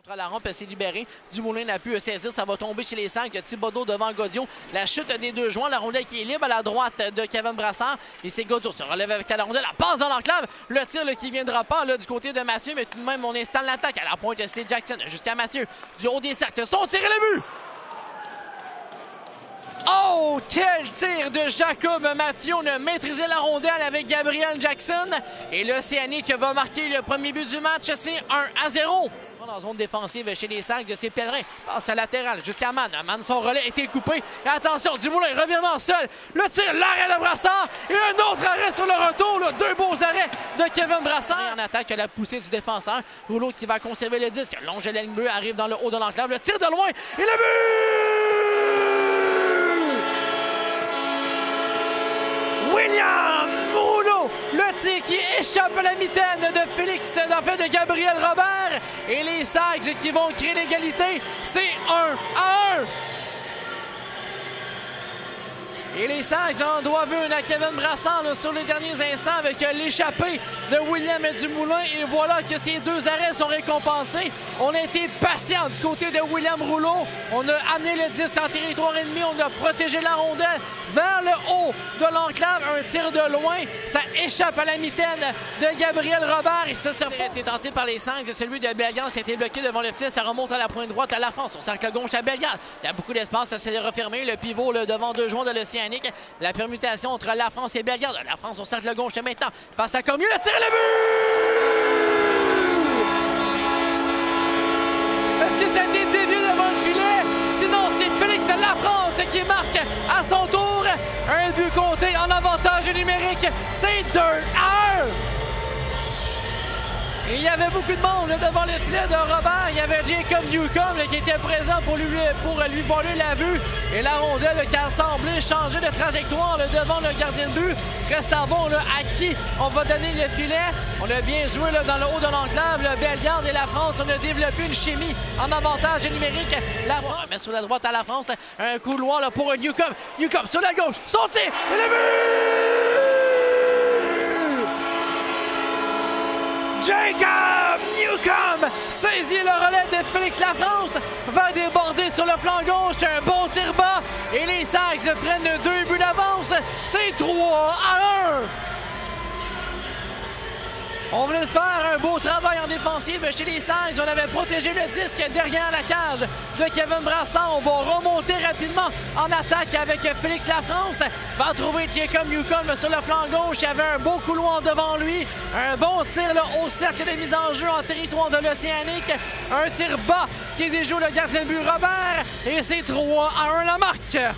contre la rampe, s'est libéré. Dumoulin n'a pu saisir, ça va tomber chez les 5. Thibodeau devant Gaudio. La chute des deux joints, la rondelle qui est libre à la droite de Kevin Brassard. Et c'est Gaudio se relève avec la rondelle, la passe dans l'enclave. Le tir là, qui viendra pas là, du côté de Mathieu, mais tout de même on installe l'attaque. À la pointe, c'est Jackson jusqu'à Mathieu. Du haut des cercles, son tir et le but! Oh, quel tir de Jacob Mathieu! On a maîtrisé la rondelle avec Gabriel Jackson. Et l'Océanique va marquer le premier but du match. C'est 1-0. Dans zone défensive chez les Sacs de ses pèlerins. Passe à latéral jusqu'à Mann. Mann, son relais a été coupé. Et attention, Dumoulin, revirement seul. Le tir, l'arrêt de Brassard. Et un autre arrêt sur le retour. Là. Deux beaux arrêts de Kevin Brassard. En attaque, la poussée du défenseur. Rouleau qui va conserver le disque. Longe la ligne bleue, arrive dans le haut de l'enclave. Le tir de loin. Et le but! William Rouleau! Le tir qui échappe à la mitaine de Félix, en fait de Gabriel Robert. Et les Sags qui vont créer l'égalité. C'est 1-1. Et les Sags en doivent une à Kevin Brassard là, sur les derniers instants avec l'échappée de William Dumoulin. Et voilà que ces deux arrêts sont récompensés. On a été patient du côté de William Rouleau. On a amené le disque en territoire ennemi. On a protégé la rondelle vers le haut de l'enclave. Un tir de loin. Ça échappe à la mitaine de Gabriel Robert. Et ça a été tenté par les Sags. Celui de Bellegarde s'est été bloqué devant le filet. Ça remonte à la pointe droite à la France. On cercle gauche à Bellegarde. Il y a beaucoup d'espace. Ça s'est refermé. Le pivot là, devant deux joueurs de l'Océanique. La permutation entre la France et Bellegarde. La France au cercle gauche maintenant. Face à Cormier, le tir et le but! Est-ce que ça a été dévié devant le filet? Sinon, c'est Félix Lafrance qui marque à son tour. Un but compté en avantage numérique. C'est 2-1. Et il y avait beaucoup de monde là, devant le filet de Robert. Il y avait Jacob Newcomb là, qui était présent pour lui voler la vue. Et la rondelle qui a semblé changer de trajectoire là, devant le gardien de but. Reste à bon là, à qui on va donner le filet. On a bien joué là, dans le haut de l'enclave. Le Bellegarde et la France, on a développé une chimie en avantage numérique. La France met sur la droite à la France. Un couloir là, pour Newcomb. Newcomb sur la gauche. Son tir et le but! Jacob Newcomb saisit le relais de Félix Lafrance, va déborder sur le flanc gauche, un bon tir bas et les Sags prennent 2 buts d'avance. C'est 3-1. On venait de faire un beau travail en défensive chez les Sags. On avait protégé le disque derrière la cage de Kevin Brassard. On va remonter rapidement en attaque avec Félix Lafrance. Va trouver Jacob Newcomb sur le flanc gauche. Il y avait un beau couloir devant lui. Un bon tir là, au cercle de mise en jeu en territoire de l'Océanique. Un tir bas qui déjoue le gardien de but Robert. Et c'est 3-1 la marque.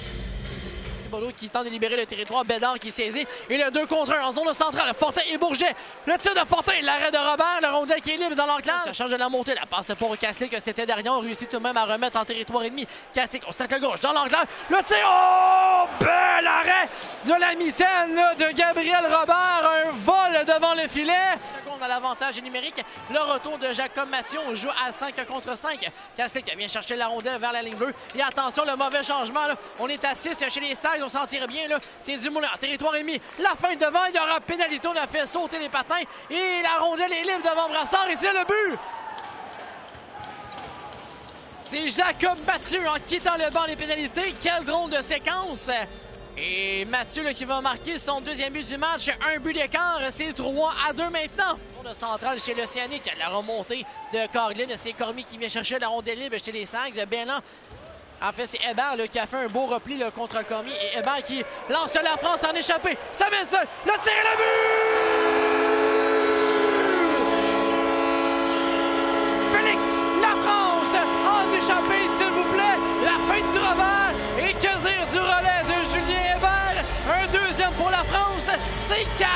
Thibodeau qui tente de libérer le territoire. Bédard qui saisit. Et le 2 contre 1 en zone centrale. Fortin et Bourget. Le tir de Fortin. L'arrêt de Robert. Le rondelle qui est libre dans l'enclave. Ça change de la montée. La passe pour Kaslik. C'était derrière. On réussit tout de même à remettre en territoire ennemi. Kaslik au cercle gauche dans l'enclave. Le tir. Oh! Bel arrêt de la mitaine là, de Gabriel Robert. Un vol devant le filet. Seconde à l'avantage numérique. Le retour de Jacob Mathieu. On joue à 5 contre 5. Kaslik vient chercher la rondelle vers la ligne bleue. Et attention, le mauvais changement. Là. On est à 6 chez les Sags. On s'en tire bien, là. C'est Dumoulin en territoire ennemi. La fin devant, il y aura pénalité. On a fait sauter les patins. Et la rondelle est libre devant Brassard. Et c'est le but! C'est Jacob Mathieu en quittant le banc des pénalités. Quel drôle de séquence! Et Mathieu là, qui va marquer son deuxième but du match. Un but d'écart. C'est 3-2 maintenant. Le central chez l'Océanique. La remontée de Carlin. C'est Cormier qui vient chercher la rondelle libre chez les Sags. Bélan. En fait, c'est Hébert là, qui a fait un beau repli là, contre Cormier. Et Hébert qui lance la France en échappée. Ça mène seul. Le tir et le but! Félix Lafrance en échappée, s'il vous plaît. La fin du revers. Et que dire du relais de Julien Hébert. Un deuxième pour la France. C'est 4-2.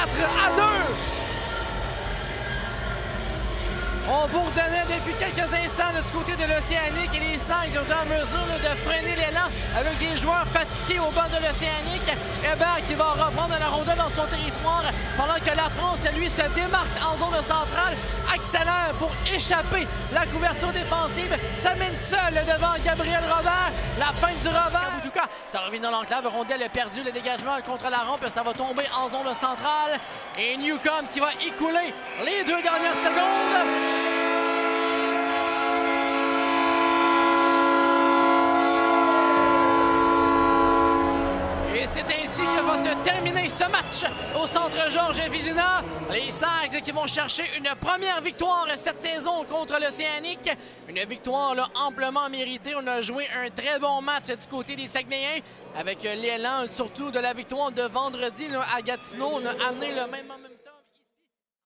On bourdonnait depuis quelques instants du côté de l'Océanique et les Sags sont en mesure de freiner l'élan avec des joueurs fatigués au bord de l'Océanique. Hébert qui va reprendre la rondelle dans son territoire pendant que la France, lui, se démarque en zone centrale. Accélère pour échapper la couverture défensive. Ça mène seul devant Gabriel Robert. La fin du revers. En tout cas, ça revient dans l'enclave. Rondelle perdu le dégagement contre la rampe. Ça va tomber en zone centrale. Et Newcomb qui va écouler les 2 dernières secondes. va se terminer ce match au centre Georges Vizina. Les Sags qui vont chercher une première victoire cette saison contre l'Océanique. Une victoire là, amplement méritée. On a joué un très bon match du côté des Saguenayens avec l'élan surtout de la victoire de vendredi là, à Gatineau. On a amené le même